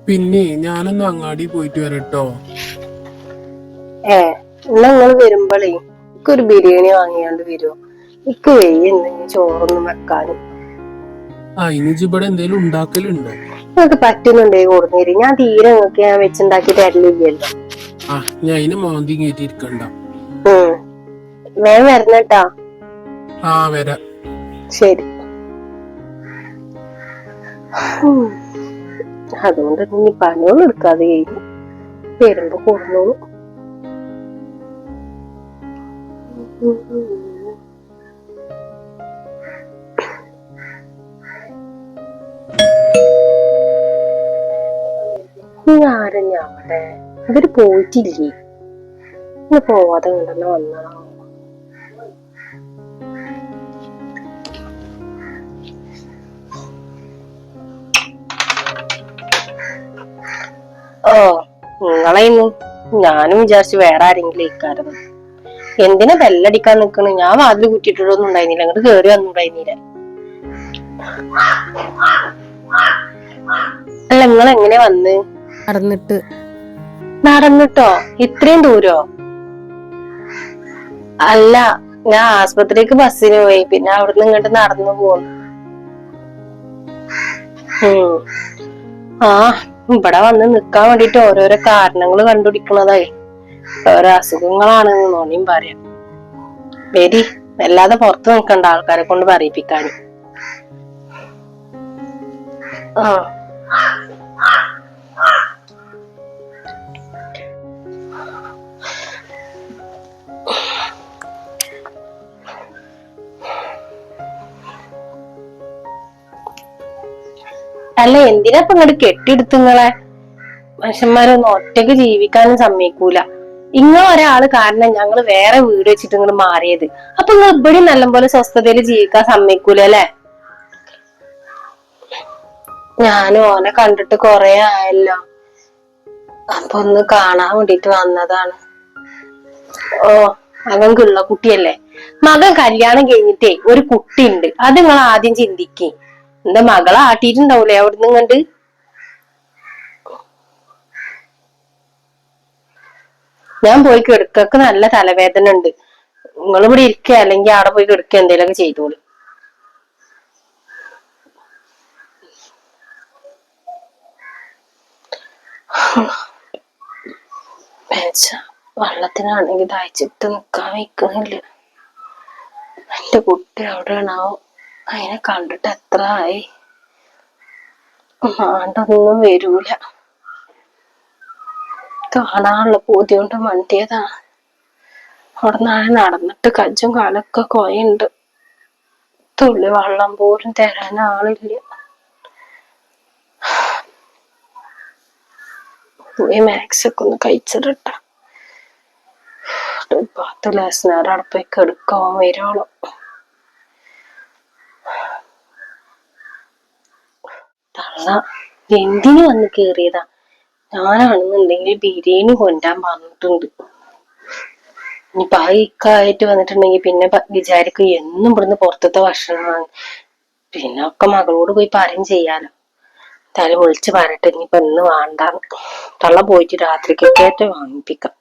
പിന്നെ ഞാനൊന്ന് അങ്ങാടി പോയിട്ട് വരട്ടോ. എന്നാ നിങ്ങൾ വരുമ്പോളേ ഒരു ബിരിയാണി വാങ്ങിയാണ്ട് വരുമോ? എനിക്ക് വെയ്യുണ്ടെങ്കിൽ ചോറൊന്നും വെക്കാനും. ഇനി ഇവിടെ എന്തേലും ഉണ്ടാക്കലുണ്ടോ? നിങ്ങൾക്ക് പറ്റുന്നുണ്ടേ കൊടുന്നേരി. ഞാൻ തീരെ നോക്കി ഞാൻ വെച്ചുണ്ടാക്കി തരലില്ലല്ലോ. ഞാൻ അതിന് മോന്തി കയറ്റിയിരിക്കണ്ട. വേഗം വരണട്ടാ. വരാം. ശരി. അതുകൊണ്ട് ഇനി പണിയൊന്നും എടുക്കാതെ കഴിഞ്ഞു. വരുമ്പോ കൊടുന്നോളൂ. ആരഞ്ഞാവട്ടെ ഇവര് പോയിട്ടില്ലേ? ഇന്ന് പോവാതെ കണ്ടെന്ന് വന്നതാ. നിങ്ങളെന്നു ഞാനും വിചാരിച്ചു വേറെ ആരെങ്കിലും ഇക്കാരം. എന്തിനാ ബെല്ലടിക്കാൻ നിക്കണ്? ഞാൻ വാതില് കുറ്റിട്ടൊന്നും ഉണ്ടായിരുന്നില്ല. അങ്ങോട്ട് കേറി വന്നുണ്ടായിരുന്നില്ല. അല്ല, നിങ്ങൾ എങ്ങനെ വന്ന്? നടന്നിട്ടോ? ഇത്രയും ദൂരോ? അല്ല, ഞാൻ ആസ്പത്രിക്ക് ബസ്സിന് പോയി. പിന്നെ അവിടുന്ന് ഇങ്ങോട്ട് നടന്നു പോന്നു. ഇവിടെ വന്ന് നിക്കാൻ വേണ്ടിട്ട് ഓരോരോ കാരണങ്ങൾ കണ്ടുപിടിക്കണതായി. ഓരോ അസുഖങ്ങളാണ് നോണിയും പറയാം. വരി, വല്ലാതെ പുറത്ത് നിൽക്കണ്ട ആൾക്കാരെ കൊണ്ട് പറയിപ്പിക്കാനും. അല്ല, എന്തിനാ ഇപ്പൊ ഇങ്ങോട്ട് കെട്ടിയെടുത്തുങ്ങളെ? മനുഷ്യന്മാരൊന്നും ഒറ്റക്ക് ജീവിക്കാനും സമ്മതിക്കൂല. ഒരാള് കാരണം ഞങ്ങള് വേറെ വീട് വെച്ചിട്ട് ഇങ്ങോട്ട് മാറിയത്. അപ്പൊ നിങ്ങൾ ഇവിടെ നല്ലപോലെ സ്വസ്ഥതയിൽ ജീവിക്കാൻ സമ്മതിക്കൂല അല്ലെ? ഞാനും ഓനെ കണ്ടിട്ട് കൊറേ ആയല്ലോ. അപ്പൊ ഒന്ന് കാണാൻ വേണ്ടിട്ട് വന്നതാണ്. അവൻ കിള്ള കുട്ടിയല്ലേ. മകൻ കല്യാണം കഴിഞ്ഞിട്ടേ ഒരു കുട്ടിയുണ്ട്. അത് നിങ്ങൾ ആദ്യം ചിന്തിക്കേ. എന്റെ മകളെ ആട്ടിയിട്ടുണ്ടാവൂലേ അവിടുന്ന് കണ്ട്? ഞാൻ പോയി കിടക്കക്ക് നല്ല തലവേദന ഉണ്ട്. നിങ്ങൾ ഇവിടെ ഇരിക്കുക, അല്ലെങ്കിൽ അവിടെ പോയി കിടക്കുക, എന്തേലൊക്കെ ചെയ്തോളൂ. വെള്ളത്തിനാണെങ്കിൽ ദാഹിച്ചിട്ട് നിക്കാൻ വയ്ക്കുന്നില്ല. എന്റെ കുട്ടി എവിടെയാണാവോ? അതിനെ കണ്ടിട്ട് എത്ര ആയി. മാണ്ടൊന്നും വരൂല. കാണാനുള്ള പൂതി കൊണ്ട് മണ്ടിയതാണ്. അവിടെ നാളെ നടന്നിട്ട് കജ്ജും കാലൊക്കെ കൊയുണ്ട്. തുള്ളി വെള്ളം പോലും തരാൻ ആളില്ല. പോയി മാക്സൊക്കെ ഒന്ന് കഴിച്ചിട്ട 10 ലേശനേരം അവിടെ പോയി കെടുക്കാൻ വരുവോളൂ. തള്ള എന്തിനു വന്ന് കേറിയതാ? ഞാനാണെന്നുണ്ടെങ്കിൽ ബിരിയാണി കൊണ്ടാൻ പറഞ്ഞിട്ടുണ്ട്. ഇനിയിപ്പൊ ആ ഇക്കായിട്ട് വന്നിട്ടുണ്ടെങ്കിൽ പിന്നെ വിചാരിക്കും എന്നും ഇവിടുന്ന് പുറത്തത്തെ ഭക്ഷണമാണ്. പിന്നെ ഒക്കെ മകളോട് പോയി പറയും ചെയ്യാലോ. എന്തായാലും വിളിച്ച് പറയട്ടെ. ഇനിയിപ്പൊ ഇന്ന് വേണ്ടാന്ന്. തള്ള പോയിട്ട് രാത്രിക്കൊക്കെ വാങ്ങിപ്പിക്കാം.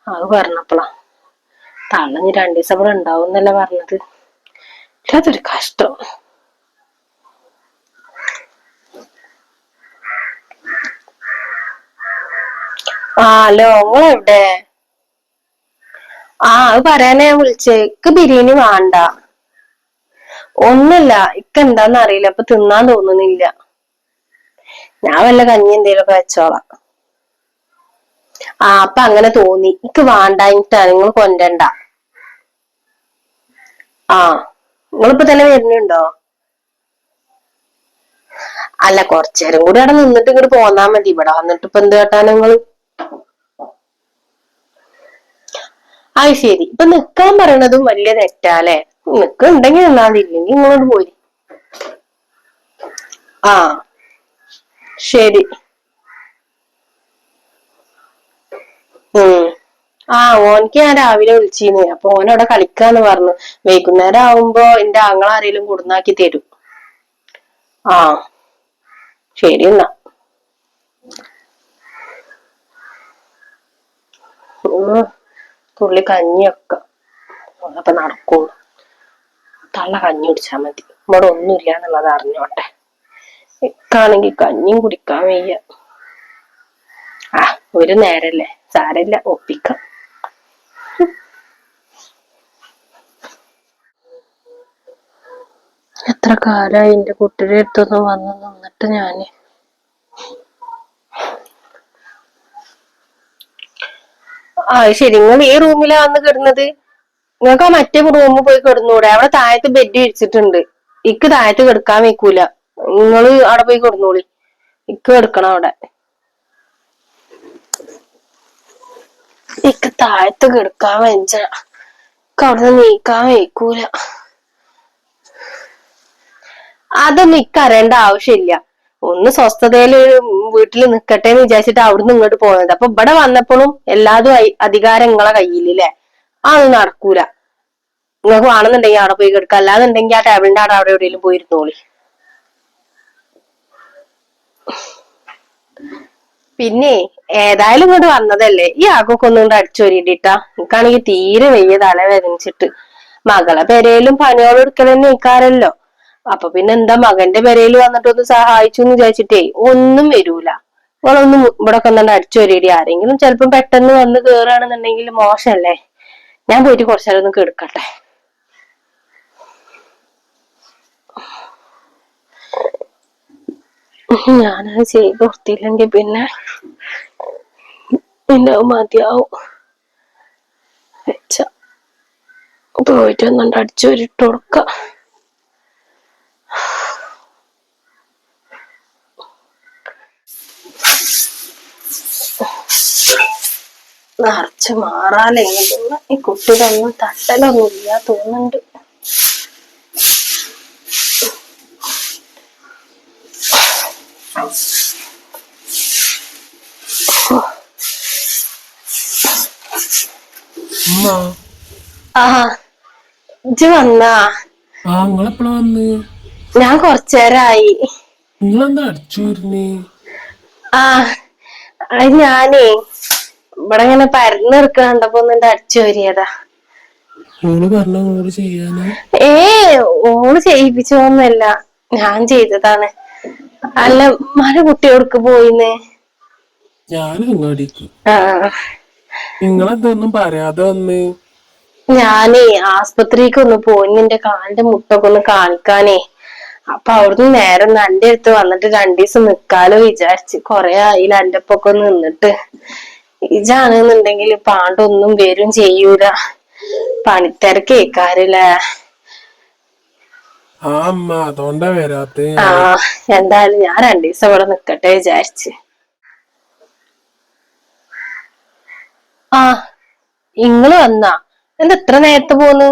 അത് പറഞ്ഞപ്പോളാ തള്ള ഇനി 2 ദിവസം ഇവിടെ ഉണ്ടാവും എന്നല്ല പറഞ്ഞത്. അതൊരു കഷ്ടം. ഹലോ, നിങ്ങളെവിടെ? അത് പറയാനാ ഞാൻ വിളിച്ചേ. ഇക്ക് ബിരിയാണി വേണ്ട. ഒന്നുമില്ല, ഇക്ക് എന്താന്ന് അറിയില്ല. അപ്പൊ തിന്നാൻ തോന്നുന്നില്ല. ഞാൻ വല്ല കഞ്ഞി എന്തേലൊക്കെ വെച്ചോളാം. അപ്പൊ അങ്ങനെ തോന്നി. ഇക്ക് വേണ്ടായിട്ടാ. നിങ്ങൾ കൊണ്ടണ്ട. നിങ്ങളിപ്പോ തന്നെ വരുന്നുണ്ടോ? അല്ല, കുറച്ചേരം കൂടി അവിടെ നിന്നിട്ട് ഇങ്ങോട്ട് പോന്നാ മതി. ഇവിടെ വന്നിട്ട് ഇപ്പൊ എന്ത് കേട്ടാ നിങ്ങള്? അത് ശരി. ഇപ്പൊ നിക്കാൻ പറയണതും വലിയ തെറ്റാലേ? നിക്കുണ്ടെങ്കിൽ നിന്നാതില്ലെങ്കിൽ ഇങ്ങോട്ട് പോയി. ശരി. ഓനക്ക് ഞാൻ രാവിലെ വിളിച്ചിരുന്നു. അപ്പൊ ഓനവിടെ കളിക്കാന്ന് പറഞ്ഞു. വൈകുന്നേരം ആവുമ്പോ എന്റെ ആങ്ങളാരേലും കൊടുന്നാക്കി തരും. ശരി എന്നാ. തുള്ളി കഞ്ഞിയൊക്കെ അപ്പൊ നടക്കുള്ളൂ. തള്ള കഞ്ഞി കുടിച്ചാ മതി. ഇവിടെ ഒന്നുമില്ല എന്നുള്ളത് അറിഞ്ഞോട്ടെ. ഇക്കാണെങ്കി കഞ്ഞിയും കുടിക്കാൻ വയ്യ. ഒരു നേരല്ലേ, സാരല്ല, ഒപ്പിക്കാം. എത്ര കാലായി എന്റെ കുട്ടിയുടെ അടുത്തൊന്നും വന്ന് നിന്നിട്ട് ഞാന്. ശരി, നിങ്ങൾ ഈ റൂമിലാ വന്ന് കിടന്നത്? നിങ്ങൾക്ക് ആ മറ്റേ റൂമിൽ പോയി കിടന്നൂടെ? അവിടെ താഴത്ത് ബെഡ് വിരിച്ചിട്ടുണ്ട്. ഇക്ക് താഴത്ത് കിടക്കാൻ വെക്കൂല. നിങ്ങള് അവിടെ പോയി കിടന്നോളി. ഇക്ക് കിടക്കണം അവിടെ. ഇക്ക് താഴത്ത് കിടക്കാൻ വെച്ച അവിടുന്ന് നീക്കാൻ വെക്കൂല. അതൊന്നും ഇക്കറിയേണ്ട ആവശ്യമില്ല. ഒന്ന് സ്വസ്ഥതയില് വീട്ടിൽ നിക്കട്ടെ എന്ന് വിചാരിച്ചിട്ട് അവിടുന്ന് ഇങ്ങോട്ട് പോകുന്നത്. അപ്പൊ ഇവിടെ വന്നപ്പോഴും എല്ലാതും അധികാരം നിങ്ങളെ കയ്യിലല്ലേ? അതൊന്നും നടക്കൂല. നിങ്ങൾക്ക് വേണമെന്നുണ്ടെങ്കിൽ അവിടെ പോയി കിടക്കുക, അല്ലാന്നുണ്ടെങ്കിൽ ആ ടേബിളിന്റെ അവിടെ എവിടെയെങ്കിലും പോയിരുന്നോളി. പിന്നെ ഏതായാലും ഇങ്ങോട്ട് വന്നതല്ലേ, ഈ ആകൊക്കെ ഒന്നുകൊണ്ട് അടിച്ചൊരിട്ടാ. എനിക്കാണെങ്കിൽ തീരെ വയ്യ, തല വേദനിച്ചിട്ട്. മകളെ പെരയിലും പണിയോട് എടുക്കലെന്നെ നിൽക്കാറല്ലോ. അപ്പൊ പിന്നെ എന്താ, മകന്റെ പെരയിൽ വന്നിട്ടൊന്ന് സഹായിച്ചു എന്ന് വിചാരിച്ചിട്ടേ ഒന്നും വരൂല. നിങ്ങളൊന്നും ഇവിടെ കൊന്നുകൊണ്ട് അടിച്ചൊരിടി. ആരെങ്കിലും ചിലപ്പം പെട്ടെന്ന് വന്ന് കേറുകയാണെന്നുണ്ടെങ്കിൽ മോശല്ലേ. ഞാൻ പോയിട്ട് കുറച്ചേരം ഒന്ന് കിടക്കട്ടെ. ഞാനത് ചെയ്ത് കൊടുത്തില്ലെങ്കിൽ പിന്നെ മതിയാവും. വെച്ച പോയിട്ട് ഒന്നുണ്ട് അടിച്ചോരിട്ട് കൊടുക്ക. നിറച്ച് മാറാലെങ്കിലും ഈ കുട്ടികളൊന്നും തട്ടലൊന്നുമില്ല തോന്നുന്നുണ്ട്. ഇജ്ജ് വന്നാ? നിങ്ങളെപ്പോഴാ വന്ന്? ഞാൻ കൊറച്ചേരായി. നിങ്ങളെന്താ അടിച്ചു വരുന്നേ? ഞാനേ ഇവിടെ ഇങ്ങനെ പരന്ന് എടുക്കണ്ടപ്പോ ഒന്നിട്ട് അടിച്ചു വരിയതാ. ഓള് പറഞ്ഞ ഓള് ചെയ്യാന്? ഓള് ചെയ്യിപ്പിച്ചോന്നല്ല, ഞാൻ ചെയ്തതാണ്. അല്ല, മര കുട്ടിയോടക്ക് പോയിന്ന്. ഞാനും അങ്ങാടിക്ക്. നിങ്ങളെന്തൊന്നും പറയാതെ വന്ന്? ഞാനേ ആസ്പത്രിക്ക് ഒന്ന് പോയി, എന്റെ കാലിന്റെ മുട്ടൊക്കെ ഒന്ന് കാണിക്കാനേ. അപ്പൊ അവിടുന്ന് നേരെ എന്റെ അടുത്ത് വന്നിട്ട് 2 ദിവസം നിക്കാലോ വിചാരിച്ച്. കൊറേ ആയില്ല എന്റെ ഒപ്പൊക്കെ നിന്നിട്ട്. ഇജാണെന്നുണ്ടെങ്കിൽ പാണ്ടൊന്നും വരും ചെയ്യൂല, പണിത്തിരക്ക് കേക്കാറില്ലേ. അതുകൊണ്ടാ വരാത്ത. എന്തായാലും ഞാൻ 2 ദിവസം ഇവിടെ നിക്കട്ടെ വിചാരിച്ച്. ഇങ്ങള് വന്നാ? എന്താ ഇത്ര നേരത്തെ പോന്നു?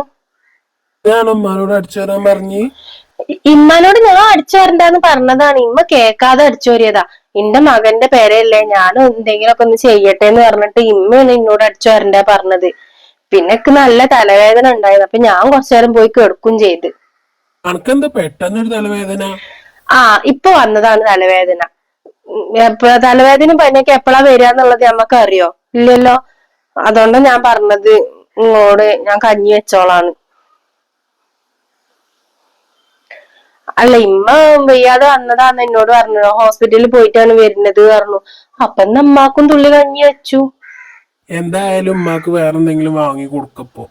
ഞാൻ ഉമ്മാനോട് അടിച്ചു വരാൻ പറഞ്ഞ്. ഇമ്മാനോട് ഞാൻ അടിച്ചു വരണ്ടെന്ന് പറഞ്ഞതാണ്. ഇമ്മ കേക്കാതെ അടിച്ചു വരിയതാ. എന്റെ മകന്റെ പേരല്ലേ, ഞാനും എന്തെങ്കിലുമൊക്കെ ഒന്ന് ചെയ്യട്ടെ എന്ന് പറഞ്ഞിട്ട് ഇമ്മയാണ് എന്നോട് അടിച്ചു വരണ്ട പറഞ്ഞത്. പിന്നെ നല്ല തലവേദന ഉണ്ടായത്. അപ്പൊ ഞാൻ കുറച്ചേരം പോയി കിടക്കും ചെയ്ത്. അനക്കെന്താ പെട്ടെന്നൊരു തലവേദന? ഇപ്പൊ വന്നതാണ് തലവേദന. തലവേദന പനിയൊക്കെ എപ്പോഴാ വരിക എന്നുള്ളത് നമ്മക്ക് അറിയോ? ഇല്ലല്ലോ. അതുകൊണ്ടാ ഞാൻ പറഞ്ഞത് ഇങ്ങോട് ഞാൻ കഞ്ഞി വെച്ചോളാണ്. അല്ല, ഇമ്മ വയ്യാതെ വന്നതാന്ന് എന്നോട് പറഞ്ഞു. ഹോസ്പിറ്റലിൽ പോയിട്ടാണ് വരുന്നത് പറഞ്ഞു. അപ്പൊ നമ്മക്കും തുള്ളി കഞ്ഞി വെച്ചു. എന്തായാലും ഉമ്മാക്ക് വേറെന്തെങ്കിലും വാങ്ങി കൊടുക്കപ്പോ.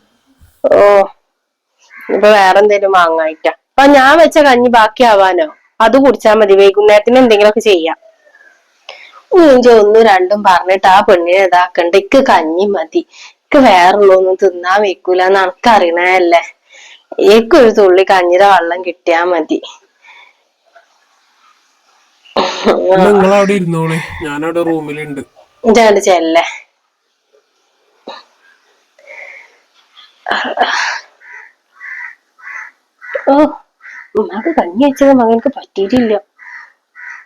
ഇപ്പൊ വേറെന്തേലും വാങ്ങായിട്ടാ? അപ്പൊ ഞാൻ വെച്ച കഞ്ഞി ബാക്കിയാവാനോ? അത് കുടിച്ചാ മതി, വൈകുന്നേരത്തിന് എന്തെങ്കിലുമൊക്കെ ചെയ്യാം. ഒന്നും രണ്ടും പറഞ്ഞിട്ട് ആ പെണ്ണിനെ ഇതാക്കണ്ട. ഇക്ക് കഞ്ഞി മതി. ഇക്ക് വേറുള്ളൊന്നും തിന്നാൻ വെക്കൂലെന്ന് എനിക്കറിയണല്ലേ. എനിക്കൊരു തുള്ളി കഞ്ഞിയുടെ വെള്ളം കിട്ടിയാ മതി. നിങ്ങളവിടെ ഇരുന്നോളെ, ഞാനവിടെ റൂമിലുണ്ട്. ഇതാണ്ട് ചെല്ലേ. ഉമ്മാക്ക് കഞ്ഞി വെച്ചത് മകൾക്ക് പറ്റിയിട്ടില്ല.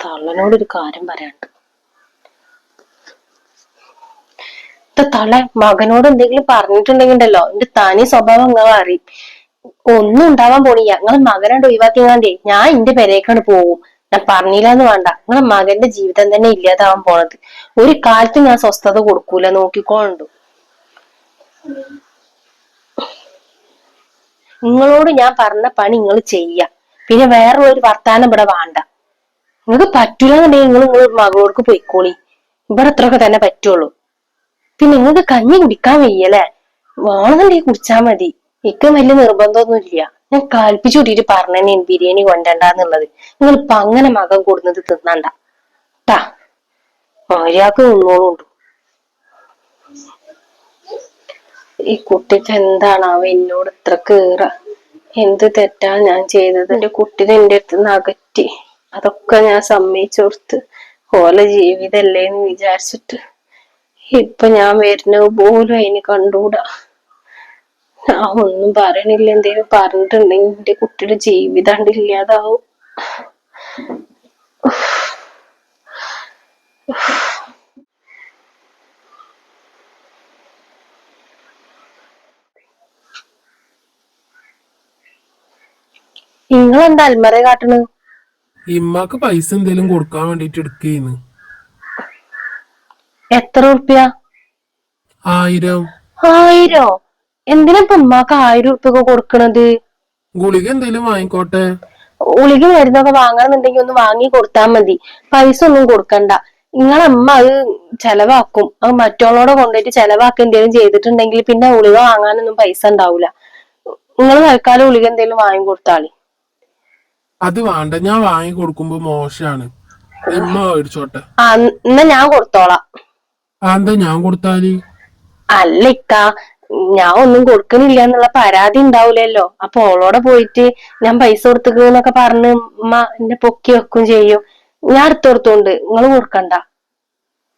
തള്ളനോടൊരു കാര്യം പറയാണ്ട്. തള്ള മകനോട് എന്തെങ്കിലും പറഞ്ഞിട്ടുണ്ടെങ്കിലോ എന്റെ തനി സ്വഭാവം നിങ്ങൾ അറിയും. ഒന്നും ഉണ്ടാവാൻ പോണില്ല. നിങ്ങൾ മകനോട് ഒഴിവാക്കിയാണ്ടേ ഞാൻ എന്റെ പെരേക്കാണ് പോവും. ഞാൻ പറഞ്ഞില്ലാന്ന് വേണ്ട, നിങ്ങളെ മകന്റെ ജീവിതം തന്നെ ഇല്ലാതാവാൻ പോണത്. ഒരു കാലത്ത് ഞാൻ സ്വസ്ഥത കൊടുക്കൂല, നോക്കിക്കോളുണ്ട്. നിങ്ങളോട് ഞാൻ പറഞ്ഞ പണി നിങ്ങൾ ചെയ്യ. പിന്നെ വേറെ ഒരു വർത്താനം ഇവിടെ വേണ്ട. നിങ്ങൾക്ക് പറ്റൂലെന്നുണ്ടെങ്കിൽ നിങ്ങൾ മകളോർക്ക് പോയിക്കോളി. ഇവിടെ അത്രയൊക്കെ തന്നെ പറ്റുള്ളൂ. പിന്നെ നിങ്ങൾക്ക് കഞ്ഞി കുടിക്കാൻ വയ്യല്ലേ? വേണമെന്നുണ്ടെങ്കിൽ കുടിച്ചാ മതി. ഇക്ക് വലിയ നിർബന്ധമൊന്നുമില്ല. ഞാൻ കൽപ്പിച്ചു കൂട്ടിട്ട് പറഞ്ഞതന്നെ ബിരിയാണി കൊണ്ടണ്ടെന്നുള്ളത്. നിങ്ങൾ ഇപ്പൊ അങ്ങനെ മകൻ കൊടുന്നത് തിന്നണ്ട ട്ടാ. ഒരാൾക്ക് നിന്നോളുണ്ട്. ഈ കുട്ടിക്ക് എന്താണാവോ എന്നോട് ഇത്ര കേറ? എന്ത് തെറ്റാ ഞാൻ ചെയ്തത്? എന്റെ കുട്ടീനെ എന്റെ അടുത്ത് നിന്ന് അകറ്റി. അതൊക്കെ ഞാൻ സമ്മതിച്ചു കൊടുത്ത് ഓലെ ജീവിതല്ലേന്ന് വിചാരിച്ചിട്ട് ഇപ്പൊ ഞാൻ വരുന്നത് പോലും അതിന് കണ്ടൂടാ. ഞാൻ ഒന്നും പറയണില്ല. എന്തേലും പറഞ്ഞിട്ടുണ്ടെങ്കിൽ എന്റെ കുട്ടിയുടെ ജീവിതം ഇല്ലാതാവും. നിങ്ങളെന്താ അൽമറ കാട്ടണ്? ഇമ്മാക്ക് പൈസ എന്തേലും കൊടുക്കാൻ വേണ്ടിട്ട് എടുക്കേന്ന്. എത്ര ഉറുപ്പ്യ? 1000. 1000? എന്തിനാ ഇപ്പൊ ഉമ്മാക്ക് 1000 ഉറുപ്പ്യൊക്കെ കൊടുക്കണത്? ഗുളിക എന്തേലും വാങ്ങിക്കോട്ടെ. ഗുളിക മരുന്നൊക്കെ വാങ്ങണമെന്നുണ്ടെങ്കിൽ ഒന്ന് വാങ്ങി കൊടുത്താൽ മതി. പൈസ ഒന്നും കൊടുക്കണ്ട. നിങ്ങളമ്മ അത് ചെലവാക്കും. അത് മറ്റുള്ളവരോട് കൊണ്ടുപോയിട്ട് ചെലവാക്കി എന്തെങ്കിലും ചെയ്തിട്ടുണ്ടെങ്കിൽ പിന്നെ ഗുളിക വാങ്ങാനൊന്നും പൈസ ഉണ്ടാവൂല. നിങ്ങൾ തൽക്കാലം ഗുളിക എന്തെങ്കിലും വാങ്ങി കൊടുത്താളി. അത് വേണ്ട, ഞാൻ വാങ്ങി കൊടുക്കുമ്പോ മോശാണ്. ഇമ്മ മേടിച്ചോട്ടെ. എന്നാ ഞാൻ കൊടുത്തോളാം. എന്താ ഞാൻ കൊടുത്താല്? അല്ല ഇക്ക, ഞാൻ ഒന്നും കൊടുക്കണില്ല എന്നുള്ള പരാതി ഉണ്ടാവൂലല്ലോ. അപ്പൊ ഓളോടെ പോയിട്ട് ഞാൻ പൈസ കൊടുത്തുന്നൊക്കെ പറഞ്ഞ് ഉമ്മ എന്നെ പൊക്കി വെക്കും ചെയ്യും. ഞാൻ എടുത്തു കൊടുത്തോണ്ട് നിങ്ങൾ കൊടുക്കണ്ട.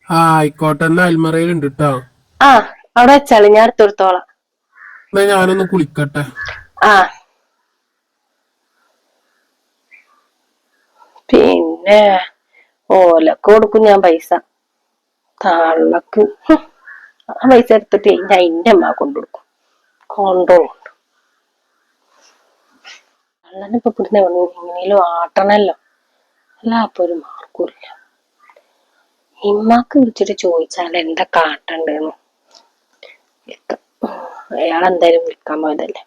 ആയിക്കോട്ടെ, എന്നാ അൽമറയിലുണ്ട് ട്ടോ. അവിടെ വെച്ചാളി, ഞാൻ എടുത്തു കൊടുത്തോളാം. എന്നാ ഞാനൊന്ന് കുളിക്കട്ടെ. പിന്നെ ഓലക്ക് കൊടുക്കും ഞാൻ പൈസ. തള്ളക്ക് ആ പൈസ എടുത്തിട്ട് ഞാൻ എന്റെ അമ്മ കൊണ്ടുകൊടുക്കും. കൊണ്ടോണ്ട് തള്ളനിപ്പൊ ഇവിടുന്ന് എങ്ങനെയും ആട്ടണല്ലോ. അല്ല അപ്പൊ ഒരു മാർക്കൂല്ല. ഇമ്മാക്ക് വിളിച്ചിട്ട് ചോദിച്ചാൽ എന്താ കാട്ടണ്ടെന്ന്. അയാളെന്തായാലും വിളിക്കാൻ പോയതല്ലേ.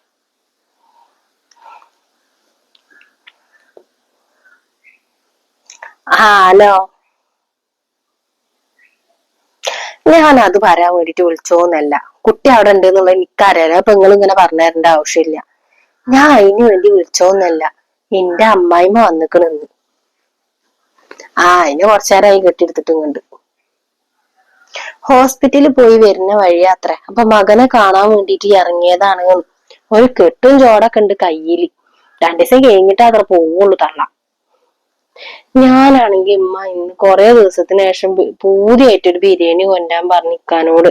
ഹലോ, ഞാൻ അത് പറയാൻ വേണ്ടിട്ട് വിളിച്ചോന്നല്ല. കുട്ടി അവിടെ ഉണ്ട് എന്നുള്ള എനിക്കറിയാലോ. അപ്പൊ നിങ്ങൾ ഇങ്ങനെ പറഞ്ഞു തരേണ്ട ആവശ്യമില്ല. ഞാൻ അതിന് വേണ്ടി വിളിച്ചോന്നല്ല. എന്റെ അമ്മായിമ്മ വന്നിക്കണെന്ന്. അതിന് കുറച്ചേരായി കെട്ടിയെടുത്തിട്ടുങ്ങണ്ട്. ഹോസ്പിറ്റലിൽ പോയി വരുന്ന വഴിയാത്ര. അപ്പൊ മകനെ കാണാൻ വേണ്ടിട്ട് ഇറങ്ങിയതാണ്. ഒരു കെട്ടും ചോടൊക്കെ ഉണ്ട് കയ്യില്. 2 ദിവസം കഴിഞ്ഞിട്ട് അത്ര പോവുള്ളൂ തള്ള. ഞാനാണെങ്കി ഉമ്മ ഇന്ന് കൊറേ ദിവസത്തിന് ശേഷം പൂതിയായിട്ടൊരു ബിരിയാണി കൊണ്ടാൻ പറഞ്ഞിക്കാനോട്.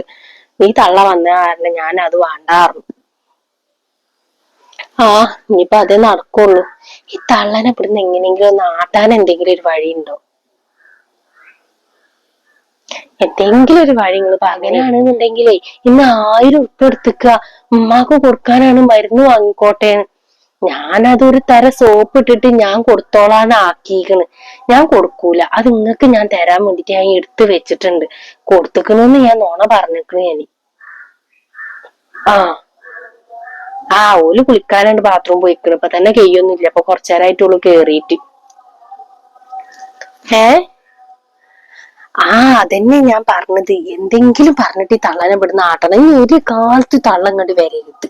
ഈ തള്ള വന്ന കാരണം ഞാൻ അത് വേണ്ടാറുന്നു. ഇനിയിപ്പൊ അതേ നടക്കുള്ളൂ. ഈ തള്ളനെ ഇവിടുന്ന് എങ്ങനെയെങ്കിലും ഒന്ന് ആട്ടാൻ എന്തെങ്കിലും ഒരു വഴിയുണ്ടോ? എന്തെങ്കിലും ഒരു വഴി നിങ്ങൾ പകലാണെന്നുണ്ടെങ്കിലേ ഇന്ന് 1000 ഉറുപ്പ്യ എടുത്തുക്ക. ഉമ്മാക്ക് കൊടുക്കാനാണ് മരുന്ന് വാങ്ങിക്കോട്ടെ. ഞാനതൊരു തര സോപ്പ് ഇട്ടിട്ട് ഞാൻ കൊടുത്തോളാന്ന് ആക്കിക്കണ്. ഞാൻ കൊടുക്കൂല. അത് നിങ്ങക്ക് ഞാൻ തരാൻ വേണ്ടിട്ട് ഞാൻ എടുത്തു വെച്ചിട്ടുണ്ട്. കൊടുത്തുക്കണെന്ന് ഞാൻ നോണ പറഞ്ഞിക്കണ് ഞാൻ. ഓല് കുളിക്കാനുണ്ട് ബാത്റൂം പോയിക്കണ്. ഇപ്പൊ തന്നെ കെയ്യൊന്നുമില്ല. അപ്പൊ കുറച്ചേരായിട്ടുള്ളൂ കേറിയിട്ട്. അതന്നെ ഞാൻ പറഞ്ഞത്. എന്തെങ്കിലും പറഞ്ഞിട്ട് ഈ തള്ളനെ ഇവിടുന്ന് ആട്ടണം. ഇനി ഒരു കാലത്ത് തള്ള ഇങ്ങോട്ട് വരരുത്.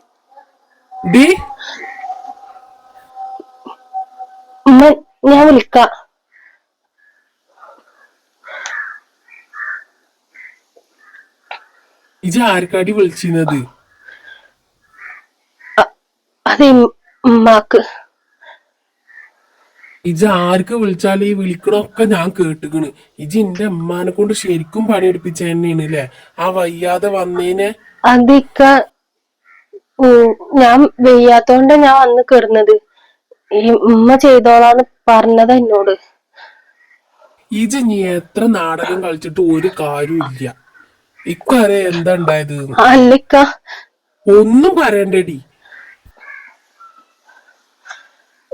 ഞാൻ വിളിക്കാം. ഇജ് ആർക്കാടി വിളിച്ചിരുന്നത്? അത് ഉമ്മാക്ക്. ഇജ് ആർക്ക് വിളിച്ചാല് ഈ വിളിക്കണൊക്കെ ഞാൻ കേട്ടുകണ്. ഇജ് എന്റെ അമ്മാനെ കൊണ്ട് ശരിക്കും പണിയെടുപ്പിച്ച തന്നെയാണ് അല്ലേ ആ വയ്യാതെ വന്നേനെ? അതിക്ക ഞാൻ വെയ്യാത്തോണ്ട ഞാൻ വന്ന് കിടന്നത്. ഈ ഉമ്മ ചെയ്തോളാന്ന് പറഞ്ഞത് എന്നോട്. ഇജ് നീ എത്ര നാടകം കളിച്ചിട്ട് ഒരു കാര്യമില്ല. ഇക്കറിയാം എന്താ ഉണ്ടായത്. അല്ലിക്ക ഒന്നും പറയണ്ടടി.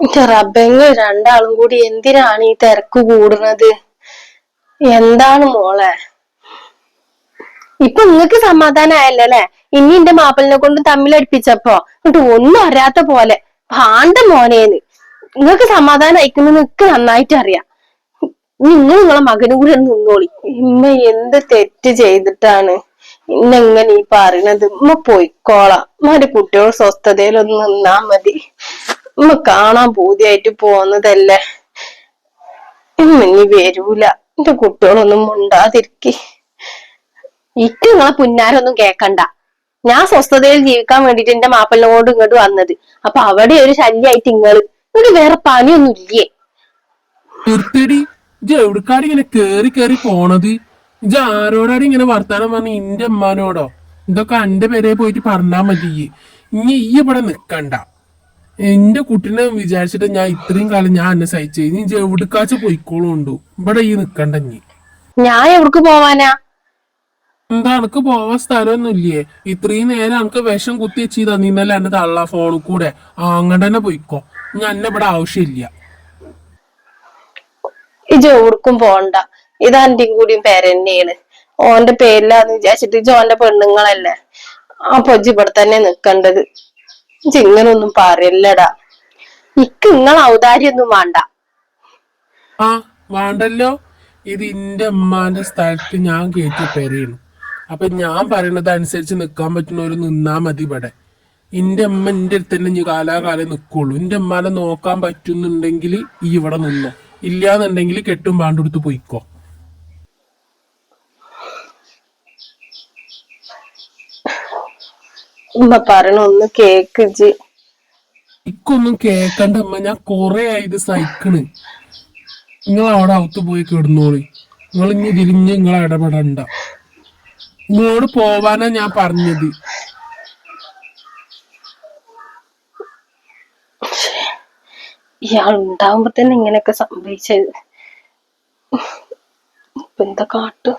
എന്റെ റബ്ബെങ്ങ് രണ്ടാളും കൂടി എന്തിനാണ് ഈ തിരക്ക് കൂടുന്നത്? എന്താണ് മോളെ? ഇപ്പൊ നിങ്ങക്ക് സമാധാനമായല്ലോ അല്ലെ? ഇനി എന്റെ മാപ്പിളിനെ കൊണ്ട് തമ്മിലടിപ്പിച്ചപ്പോ എന്നിട്ട് ഒന്നും അറിയാത്ത പോലെ ഭാണ്ട മോനേന്ന്. നിങ്ങക്ക് സമാധാനം അയക്കുന്നത് നിങ്ങക്ക് നന്നായിട്ട് അറിയാം. നിങ്ങൾ നിങ്ങളെ മകനും കൂടി ഒന്ന് നിന്നോളി. ഇമ്മ എന്ത് തെറ്റ് ചെയ്തിട്ടാണ് ഇന്നെങ്ങനെ ഈ പറയണത്? ഉമ്മ പോയിക്കോളാം. ഉമ്മാന്റെ കുട്ടികൾ സ്വസ്ഥതയിലൊന്ന് നിന്നാ മതി. ഉമ്മ കാണാൻ പൂതിയായിട്ട് പോന്നതല്ലേ. ഇനി വരൂല. എന്റെ കുട്ടികളൊന്നും മുണ്ടാതിരിക്കി. ഇക്ക് നിങ്ങളെ പുന്നാരൊന്നും കേക്കണ്ട. ഞാൻ സ്വസ്ഥതയിൽ ജീവിക്കാൻ വേണ്ടിട്ട് എന്റെ മാപ്പിളിനോട് ഇങ്ങോട്ട് വന്നത്. അപ്പൊ അവിടെ ഒരു ശല്യായിട്ട് നിങ്ങൾക്ക് വേറെ പണിയൊന്നും ഇല്ലേ? നിർത്തടി, ഇജ്ജ് എവിടക്കാടി ഇങ്ങനെ കേറി കേറി പോണത്? ഇജ്ജ് ആരോടാടി ഇങ്ങനെ വർത്താനം പറഞ്ഞ? ഇന്റെ അമ്മാനോടോ? ഇതൊക്കെ എന്റെ പേരെ പോയിട്ട് പറഞ്ഞാ മതി. ഇനി ഈ ഇവിടെ നിക്കണ്ട. എന്റെ കുട്ടീനെ വിചാരിച്ചിട്ട് ഞാൻ ഇത്രയും കാലം ഞാൻ എന്നെ സഹിച്ചു. ഇനി ഇജ്ജ് എവിടക്കാച്ച പോയിക്കോളുണ്ടു. ഇവിടെ ഈ നിക്കണ്ട. ഇനി ഞാൻ എവിടക്ക് പോവാനാ? എന്താ എനക്ക് പോവാൻ സ്ഥലമൊന്നും ഇല്ലേ? ഇത്രയും നേരം എനക്ക് വിഷം കുത്തി വെച്ച് തന്നീന്നല്ല എന്റെ തള്ള ഫോണിൽ കൂടെ. അങ്ങോട്ട് തന്നെ പോയിക്കോ. ഞാൻ എന്നെ ഇവിടെ ആവശ്യമില്ല. ഇജ് എവിടക്കും പോണ്ട. ഇത് എന്റെയും കൂടിയും പേരെന്നെയാണ്. ഓന്റെ പേരിലാന്ന് വിചാരിച്ചിട്ട് ഇജ് ഓന്റെ പെണ്ണുങ്ങളല്ലേ. അപ്പൊ ഇജ് ഇവിടെ തന്നെ നിക്കണ്ടത്. ഇജ് ഇങ്ങനൊന്നും പറയല്ലടാ. ഇക്ക് നിങ്ങളെ ഔദാര്യൊന്നും വേണ്ട. ആ വേണ്ടല്ലോ. ഇത് എന്റെ അമ്മാന്റെ സ്ഥലത്ത് ഞാൻ കയറ്റിയ പെരയാണ്. അപ്പൊ ഞാൻ പറയണത് അനുസരിച്ച് നിക്കാൻ പറ്റുന്നവര് നിന്നാ മതി ഇവിടെ. എന്റെ അമ്മ എന്റെ അടുത്ത് തന്നെ ഇനി കാലാകാലം നിക്കുള്ളൂ. എന്റെ അമ്മാനെ നോക്കാൻ പറ്റുന്നുണ്ടെങ്കിൽ ഈ ഇവിടെ നിന്നോ. ഇല്ലാന്നുണ്ടെങ്കിൽ കെട്ടും പാണ്ടെടുത്ത് പോയിക്കോ. ഉമ്മ പറയണ ഒന്ന് കേക്ക് ഇജ്. ഇക്കൊന്നും കേക്കണ്ട അമ്മ. ഞാൻ കൊറേ ആയത് സഹിക്കണ്. നിങ്ങൾ അവിടെ അകത്ത് പോയി കിടന്നോളി. നിങ്ങൾ ഇനി തിരിഞ്ഞ് നിങ്ങൾ ഇടപെടണ്ട. നിങ്ങളോട് പോവാനാ ഞാൻ പറഞ്ഞത്. ഇയാൾ ഉണ്ടാവുമ്പോ തന്നെ ഇങ്ങനെയൊക്കെ സംഭവിച്ചത്. ഇപ്പൊ എന്താ കാട്ടും?